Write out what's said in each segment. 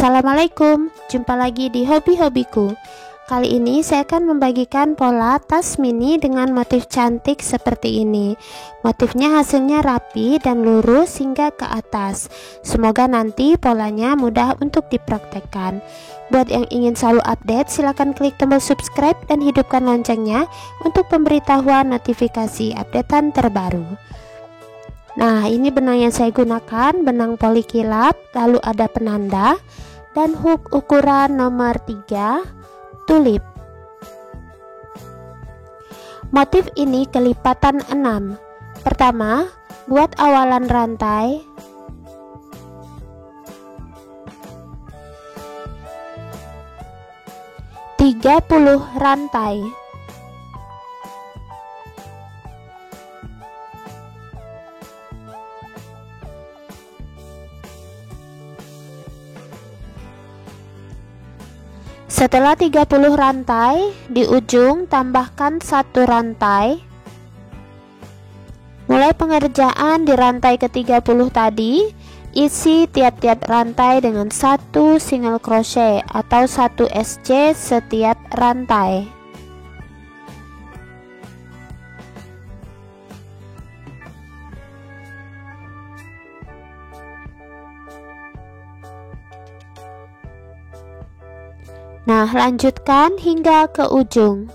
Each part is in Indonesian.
Assalamualaikum, jumpa lagi di hobi-hobiku. Kali ini saya akan membagikan pola tas mini dengan motif cantik seperti ini. Motifnya hasilnya rapi dan lurus hingga ke atas. Semoga nanti polanya mudah untuk dipraktekkan. Buat yang ingin selalu update, silakan klik tombol subscribe dan hidupkan loncengnya untuk pemberitahuan notifikasi updatean terbaru. Nah, ini benang yang saya gunakan, benang poli kilap, lalu ada penanda dan hook ukuran nomor 3 tulip. Motif ini kelipatan 6. Pertama, buat awalan rantai. Tiga 30 rantai. Setelah 30 rantai, di ujung tambahkan 1 rantai. Mulai pengerjaan di rantai ke-30 tadi, isi tiap-tiap rantai dengan 1 single crochet atau 1 SC setiap rantai. Nah, lanjutkan hingga ke ujung.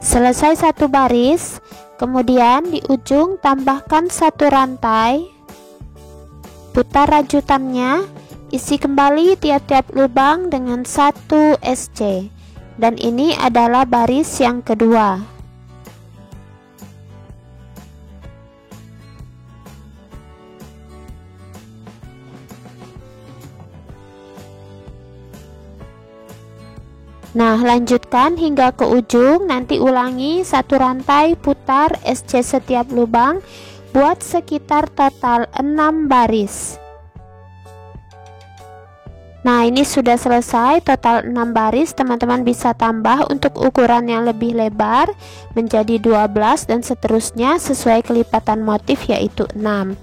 Selesai satu baris, kemudian di ujung tambahkan 1 rantai. Putar rajutannya, isi kembali tiap-tiap lubang dengan 1 SC. Dan ini adalah baris yang kedua. Nah, lanjutkan hingga ke ujung, nanti ulangi 1 rantai, putar SC setiap lubang, buat sekitar total 6 baris. Nah, ini sudah selesai total 6 baris. Teman-teman bisa tambah untuk ukuran yang lebih lebar menjadi 12 dan seterusnya sesuai kelipatan motif yaitu 6.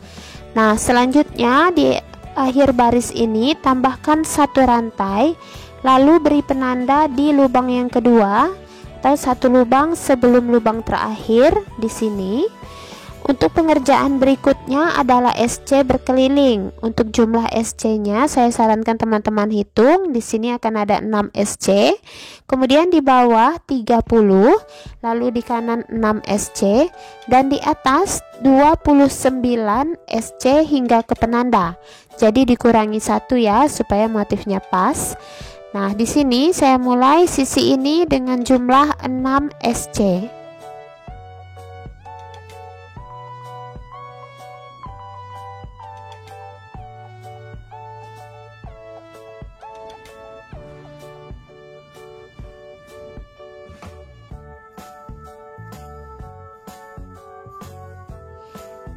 Nah, selanjutnya di akhir baris ini tambahkan 1 rantai, lalu beri penanda di lubang yang kedua atau 1 lubang sebelum lubang terakhir di sini. Untuk pengerjaan berikutnya adalah SC berkeliling. Untuk jumlah SC-nya saya sarankan teman-teman hitung. Di sini akan ada 6 SC. Kemudian di bawah 30, lalu di kanan 6 SC dan di atas 29 SC hingga ke penanda. Jadi dikurangi 1 ya supaya motifnya pas. Nah, di sini saya mulai sisi ini dengan jumlah 6 SC.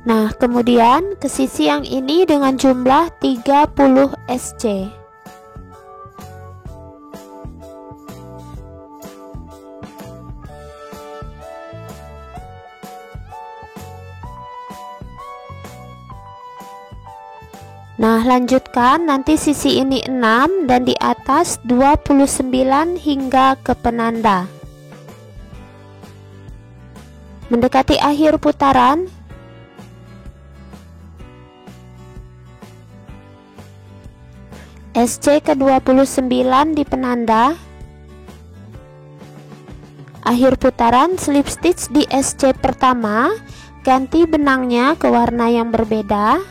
Nah, kemudian ke sisi yang ini dengan jumlah 30 SC. Nah, lanjutkan nanti sisi ini 6 dan di atas 29 hingga ke penanda. Mendekati akhir putaran, SC ke-29 di penanda. Akhir putaran slip stitch di SC pertama, ganti benangnya ke warna yang berbeda.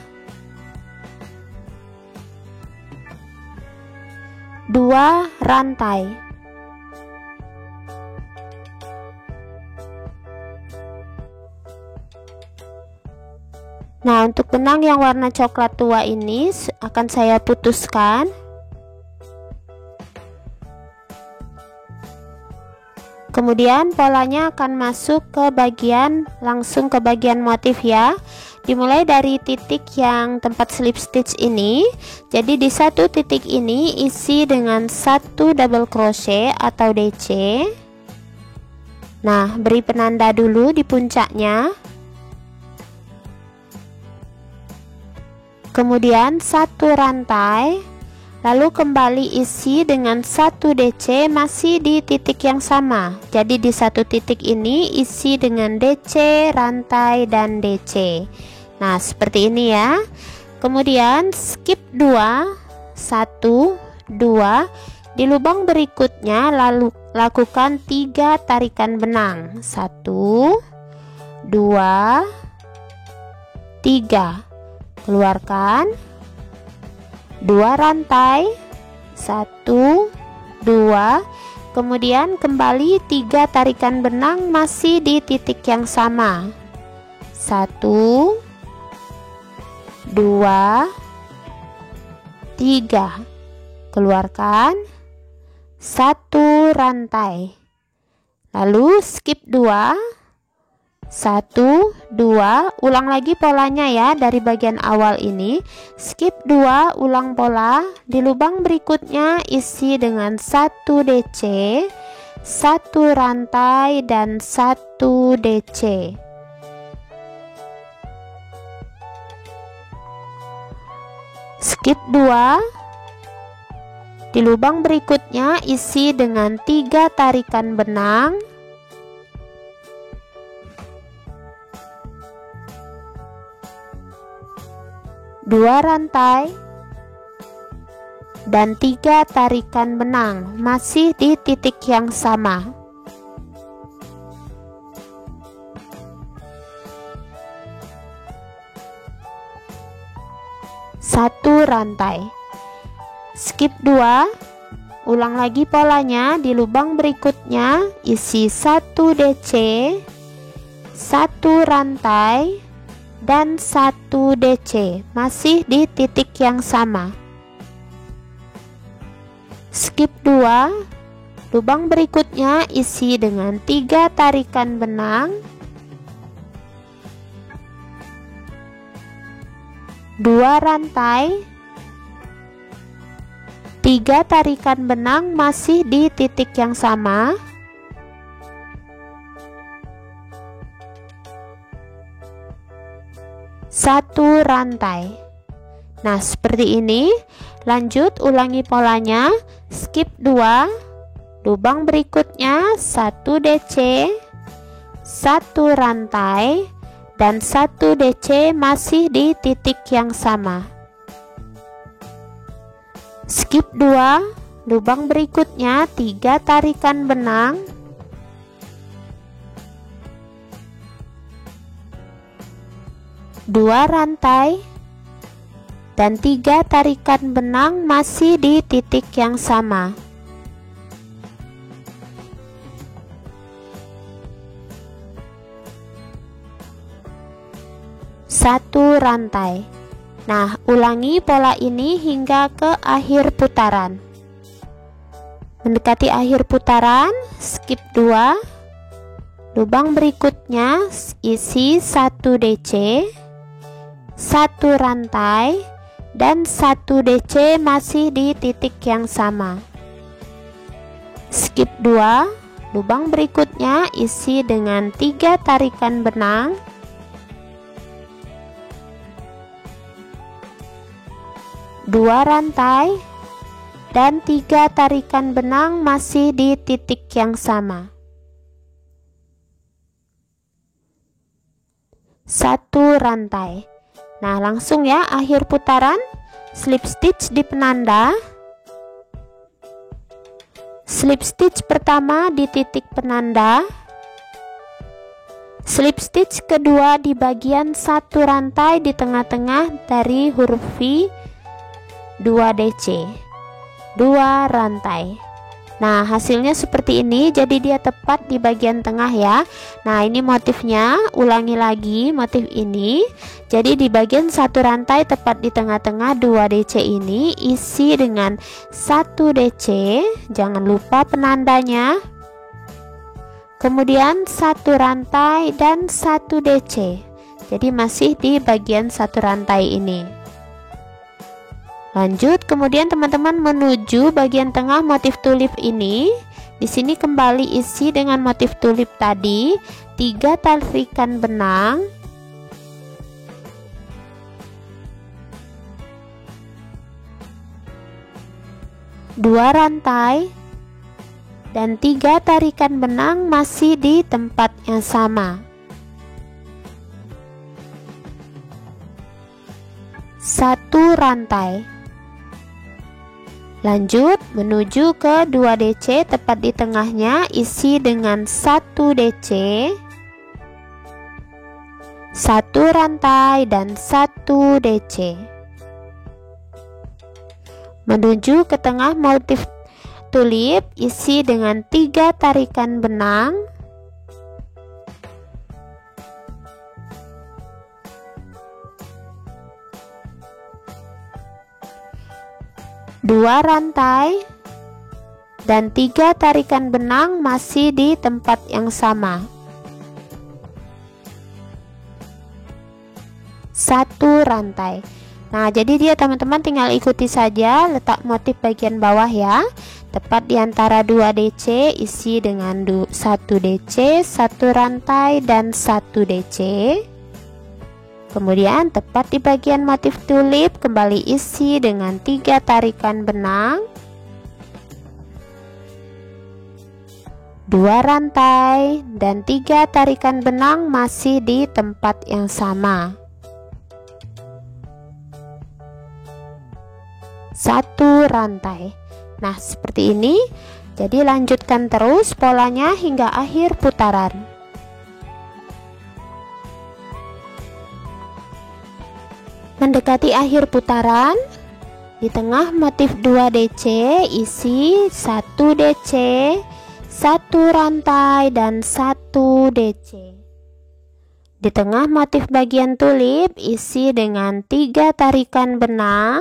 2 rantai. Nah, untuk benang yang warna coklat tua ini akan saya putuskan. Kemudian polanya akan masuk ke langsung ke bagian motif ya. Dimulai dari titik yang tempat slip stitch ini. Jadi di satu titik ini isi dengan 1 double crochet atau DC. Nah, beri penanda dulu di puncaknya. Kemudian 1 rantai, lalu kembali isi dengan 1 DC masih di titik yang sama. Jadi di satu titik ini isi dengan DC, rantai, dan DC. Nah, seperti ini ya. Kemudian skip 2, 1, 2. Di lubang berikutnya lalu lakukan 3 tarikan benang. 1, 2, 3. Keluarkan 2 rantai, 1, 2. Kemudian kembali 3 tarikan benang masih di titik yang sama. 1, 2, 3. Keluarkan 1 rantai, lalu skip 2, 1, 2. Ulang lagi polanya ya dari bagian awal ini. Skip 2, ulang pola. Di lubang berikutnya isi dengan 1 DC, 1 rantai, dan 1 DC. Skip 2. Di lubang berikutnya isi dengan 3 tarikan benang. 2 rantai dan 3 tarikan benang masih di titik yang sama. Satu rantai, skip 2, ulang lagi polanya. Di lubang berikutnya isi 1 DC, 1 rantai, dan 1 DC masih di titik yang sama. Skip 2, lubang berikutnya isi dengan 3 tarikan benang, 2 rantai, 3 tarikan benang masih di titik yang sama. 1 rantai. Nah, seperti ini. Lanjut ulangi polanya. Skip 2, lubang berikutnya 1 DC, 1 rantai, dan 1 DC masih di titik yang sama. Skip 2, lubang berikutnya 3 tarikan benang, 2 rantai, dan 3 tarikan benang masih di titik yang sama. Satu rantai. Nah, ulangi pola ini hingga ke akhir putaran. Mendekati akhir putaran, skip 2, lubang berikutnya isi 1 DC, 1 rantai, dan 1 DC masih di titik yang sama. Skip 2, lubang berikutnya isi dengan 3 tarikan benang, 2 rantai, dan 3 tarikan benang masih di titik yang sama. 1 rantai. Nah, langsung ya akhir putaran. Slip stitch di penanda, slip stitch pertama di titik penanda, slip stitch kedua di bagian 1 rantai di tengah-tengah dari huruf V, 2 DC, 2 rantai. Nah, hasilnya seperti ini, jadi dia tepat di bagian tengah ya. Nah, ini motifnya, ulangi lagi motif ini. Jadi di bagian 1 rantai tepat di tengah-tengah 2 DC ini isi dengan 1 DC, jangan lupa penandanya. kemudian 1 rantai dan 1 DC. Jadi masih di bagian 1 rantai ini. Lanjut, kemudian teman-teman menuju bagian tengah motif tulip ini. Di sini kembali isi dengan motif tulip tadi, 3 tarikan benang, dua rantai, dan 3 tarikan benang masih di tempat yang sama. 1 rantai. Lanjut menuju ke 2 DC, tepat di tengahnya isi dengan 1 DC, 1 rantai dan 1 DC. Menuju ke tengah motif tulip, isi dengan 3 tarikan benang, 2 rantai, dan 3 tarikan benang masih di tempat yang sama. 1 rantai. Nah, jadi dia teman-teman tinggal ikuti saja letak motif bagian bawah ya. Tepat di antara 2 DC, isi dengan 1 DC, 1 rantai dan 1 DC. Kemudian tepat di bagian motif tulip, kembali isi dengan 3 tarikan benang, 2 rantai dan 3 tarikan benang masih di tempat yang sama. 1 rantai. Nah, seperti ini. Jadi lanjutkan terus polanya hingga akhir putaran. Mendekati akhir putaran, di tengah motif 2 DC, isi 1 DC, 1 rantai dan 1 DC. Di tengah motif bagian tulip, isi dengan 3 tarikan benang,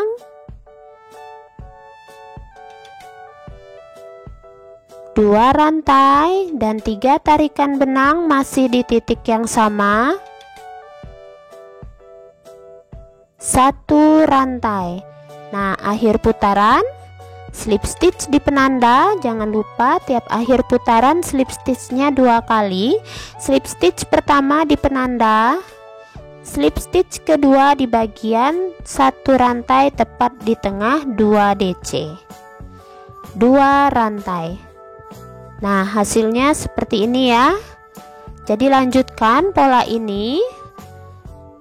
2 rantai dan 3 tarikan benang masih di titik yang sama, 1 rantai. Nah, akhir putaran slip stitch di penanda. Jangan lupa tiap akhir putaran slip stitchnya 2 kali. Slip stitch pertama di penanda, slip stitch kedua di bagian 1 rantai tepat di tengah 2 DC, 2 rantai. Nah, hasilnya seperti ini ya. Jadi lanjutkan pola ini.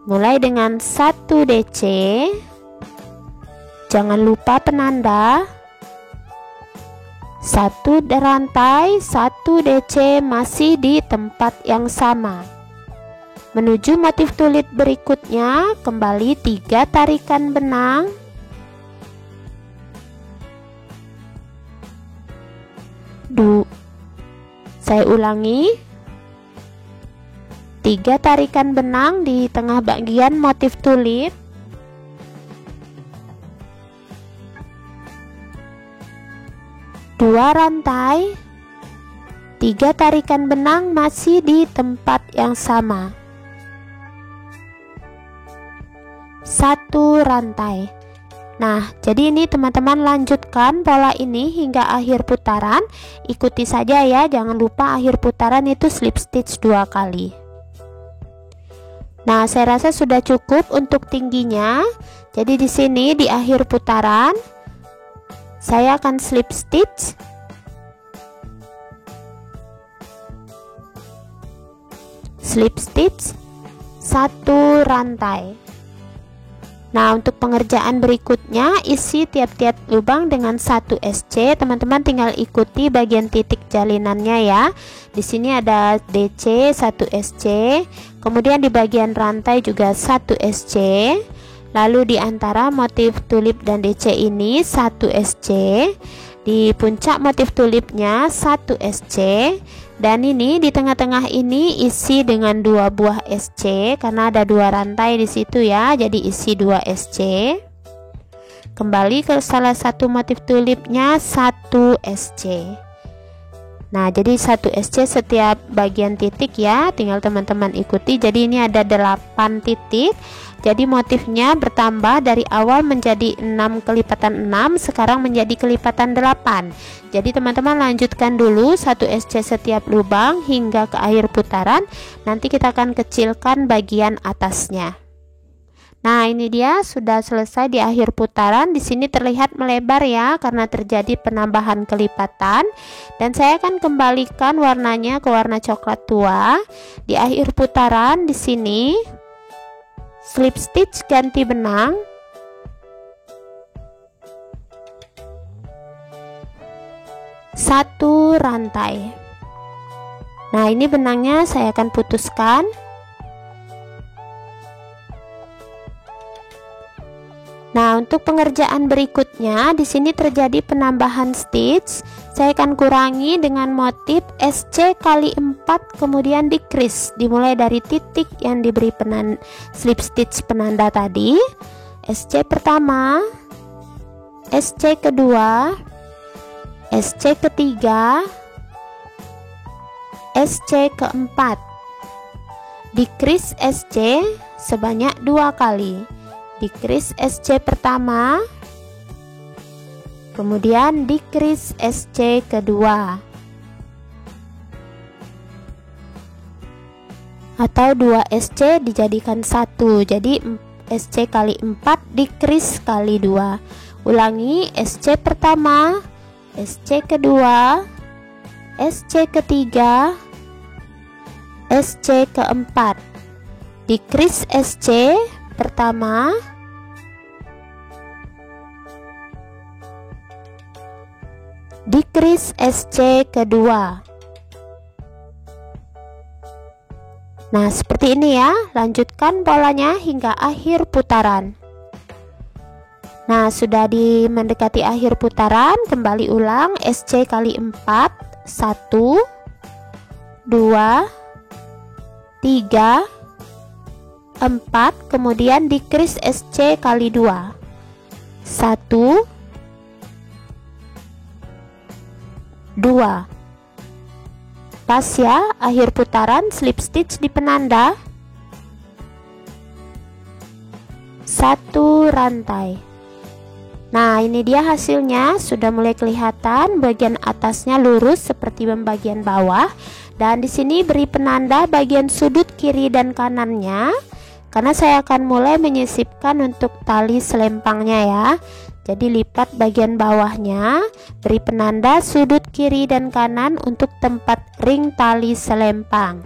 Mulai dengan 1 DC, jangan lupa penanda, 1 rantai, 1 DC masih di tempat yang sama. Menuju motif tulip berikutnya, kembali 3 tarikan benang, 2, saya ulangi, 3 tarikan benang di tengah bagian motif tulip, 2 rantai, 3 tarikan benang masih di tempat yang sama, 1 rantai. Nah, jadi ini teman-teman lanjutkan pola ini hingga akhir putaran. Ikuti saja ya, jangan lupa akhir putaran itu slip stitch 2 kali. Nah, saya rasa sudah cukup untuk tingginya. Jadi di sini di akhir putaran saya akan slip stitch, slip stitch 1 rantai. Nah, untuk pengerjaan berikutnya isi tiap-tiap lubang dengan 1 SC. Teman-teman tinggal ikuti bagian titik jalinannya ya. Di sini ada DC 1 SC, kemudian di bagian rantai juga 1 SC. Lalu di antara motif tulip dan DC ini 1 SC. Di puncak motif tulipnya 1 SC. Dan ini di tengah-tengah ini isi dengan 2 buah SC karena ada 2 rantai di situ ya. Jadi isi 2 SC. Kembali ke salah satu motif tulipnya 1 SC. Nah, jadi 1 SC setiap bagian titik ya, tinggal teman-teman ikuti. Jadi ini ada 8 titik. Jadi motifnya bertambah dari awal menjadi 6 kelipatan 6, sekarang menjadi kelipatan 8. Jadi teman-teman lanjutkan dulu 1 SC setiap lubang hingga ke akhir putaran. Nanti kita akan kecilkan bagian atasnya. Nah, ini dia sudah selesai di akhir putaran. Di sini terlihat melebar ya karena terjadi penambahan kelipatan. Dan saya akan kembalikan warnanya ke warna coklat tua. Di akhir putaran di sini slip stitch ganti benang. Satu rantai. Nah, ini benangnya saya akan putuskan. Nah, untuk pengerjaan berikutnya di sini terjadi penambahan stitch. Saya akan kurangi dengan motif SC kali 4 kemudian decrease. Dimulai dari titik yang diberi slip stitch penanda tadi. SC pertama, SC kedua, SC ketiga, SC keempat. Decrease SC sebanyak 2 kali. Decrease SC pertama, kemudian decrease SC kedua, atau 2 SC dijadikan 1. Jadi SC kali 4 decrease kali 2. Ulangi, SC pertama, SC kedua, SC ketiga, SC keempat. Decrease SC pertama, decrease SC kedua. Nah, seperti ini ya. Lanjutkan polanya hingga akhir putaran. Nah, sudah mendekati akhir putaran, kembali ulang SC kali 4, 1, 2, 3, 4, kemudian decrease SC kali 2, 1, 2. Pas ya, akhir putaran slip stitch di penanda, 1 rantai. Nah, ini dia hasilnya, sudah mulai kelihatan bagian atasnya lurus seperti bagian bawah. Dan di sini beri penanda bagian sudut kiri dan kanannya, karena saya akan mulai menyisipkan untuk tali selempangnya ya. Jadi lipat bagian bawahnya, beri penanda sudut kiri dan kanan untuk tempat ring tali selempang.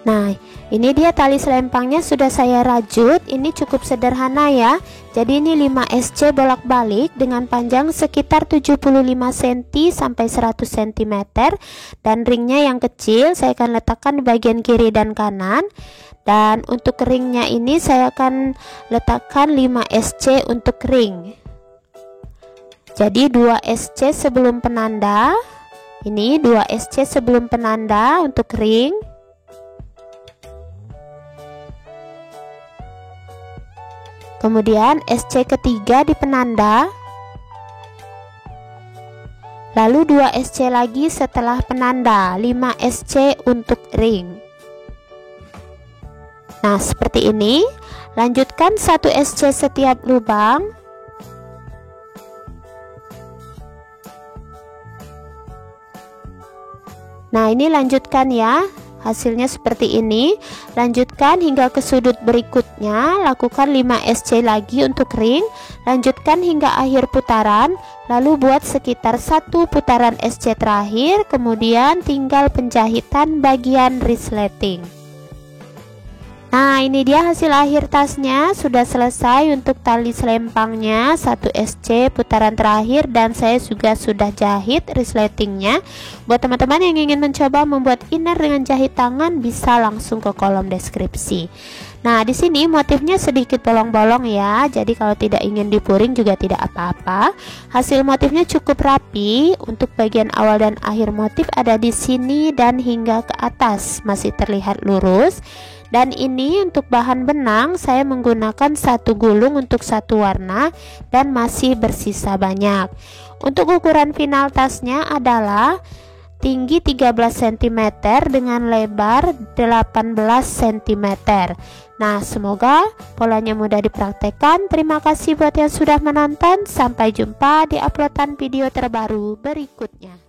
Nah, ini dia tali selempangnya sudah saya rajut. Ini cukup sederhana ya. Jadi ini 5 SC bolak-balik dengan panjang sekitar 75 cm sampai 100 cm. Dan ringnya yang kecil saya akan letakkan di bagian kiri dan kanan. Dan untuk ringnya ini saya akan letakkan 5 SC untuk ring. Jadi 2 SC sebelum penanda. Ini 2 SC sebelum penanda untuk ring. Kemudian SC ketiga di penanda, lalu 2 SC lagi setelah penanda, 5 SC untuk ring. Nah, seperti ini. Lanjutkan 1 SC setiap lubang. Nah, ini lanjutkan ya. Hasilnya seperti ini. Lanjutkan hingga ke sudut berikutnya, lakukan 5 SC lagi untuk ring. Lanjutkan hingga akhir putaran, lalu buat sekitar 1 putaran SC terakhir, kemudian tinggal penjahitan bagian resleting. Nah, ini dia hasil akhir tasnya. Sudah selesai untuk tali selempangnya, 1 SC putaran terakhir, dan saya juga sudah jahit resletingnya. Buat teman-teman yang ingin mencoba membuat inner dengan jahit tangan, bisa langsung ke kolom deskripsi. Nah, di sini motifnya sedikit bolong-bolong ya. Jadi kalau tidak ingin dipuring juga tidak apa-apa. Hasil motifnya cukup rapi. Untuk bagian awal dan akhir motif ada di sini dan hingga ke atas masih terlihat lurus. Dan ini untuk bahan benang saya menggunakan satu gulung untuk satu warna dan masih bersisa banyak. Untuk ukuran final tasnya adalah tinggi 13 cm dengan lebar 18 cm. Nah, semoga polanya mudah dipraktekkan. Terima kasih buat yang sudah menonton. Sampai jumpa di uploadan video terbaru berikutnya.